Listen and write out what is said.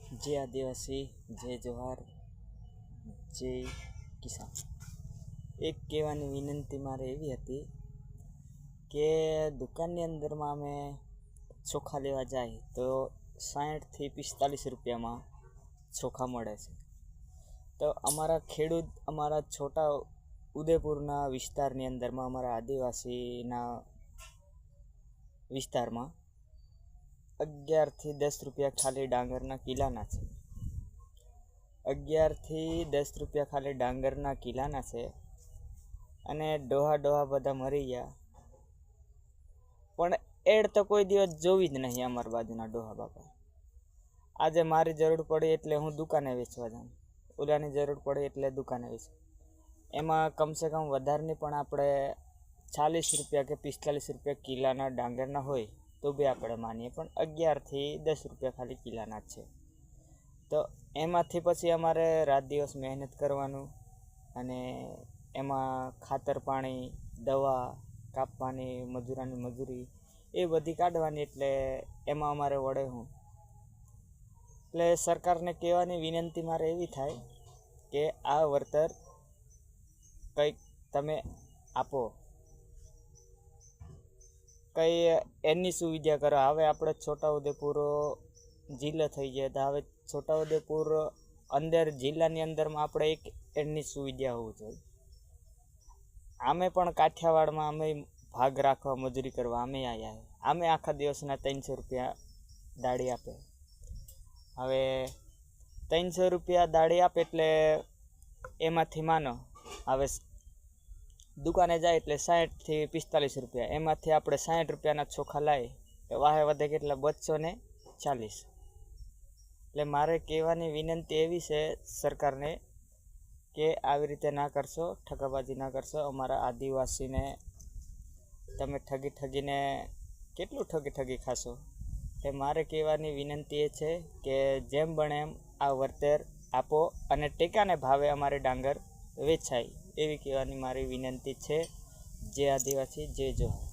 जय आदिवासी, जय जोहार, जय किसान। एक कहेवानी विनंती मारे एवी हती के दुकाननी अंदरमां अमे चोखा लेवा जाए तो 60 થી 45 रुपया में चोखा मळे छे। तो अमारा खेडूत अमारा छोटा उदयपुरना विस्तारनी अंदरमां अमारा आदिवासीना विस्तारमां 11 થી 10 रुपया खाली डांगरना किलाना छे। 11 થી 10 रुपया खाली डांगरना किलाना छे अने डोहा बधा मरी गया। पण एड तो कोई दिवस जोवी ज नहीं अमर बाजुना डोहा बापा। आज मारी जरूर पड़ी एटले हूँ दुकाने वेचवा जाऊँ, ओलानी जरूर पड़ी एटले दुकाने वेच। एमां कम से कम वधारनी पण आपणे 40 रुपया के 45 रुपया किलाना डांगरना होय तो बी आपणे मानीए, पण 11 થી 10 रुपया खाली किलाना छे। तो एमांथी पछी अमारे रात दिवस मेहनत करवानुं अने एमां खातर पाणी, दवा, कापवानी, मजूरानी मजूरी ए बधी काढवानी, एटले एमां अमारे वडे हुं। एटले सरकारने कहेवानी विनंती मारे एवी थाय के आ वळतर कंईक तमे आपो, कई एनी सुविधा करो। हवे आपणे छोटाउदेपुर जिल्लो थई गयो तो हवे छोटाउदेपुर अंदर जिल्लानी अंदरमां आपणे एक एनी सुविधा होवी जोईए। आमे पण काठियावाड़मां अमे भाग राखवा मजूरी करवा अमे आया है। आमे आखा दिवसना 300 रुपया दाड़ी आपे। हवे 300 रुपया दाड़ी आपे एटले एमांथी मानो हवे दुकाने जाए एटले 60 થી 45 रुपया, एमांथी आपणे 60 रुपयाना चोखा लाए तो वाहे वधे केटला 240। એટલે મારે કહેવાની વિનંતી એવી છે સરકારને કે આવી રીતે ના કરશો, ઠગાબાજી ના કરશો। અમારા આદિવાસીને તમે ઠગીને કેટલું ઠગી ખાશો। એ મારે કહેવાની વિનંતી એ છે કે જેમ બને એમ આ વળતર આપો અને ટેકાને ભાવે અમારી ડાંગર વેચાય, એવી કહેવાની મારી વિનંતી છે। જય આદિવાસી, જય જોહાર।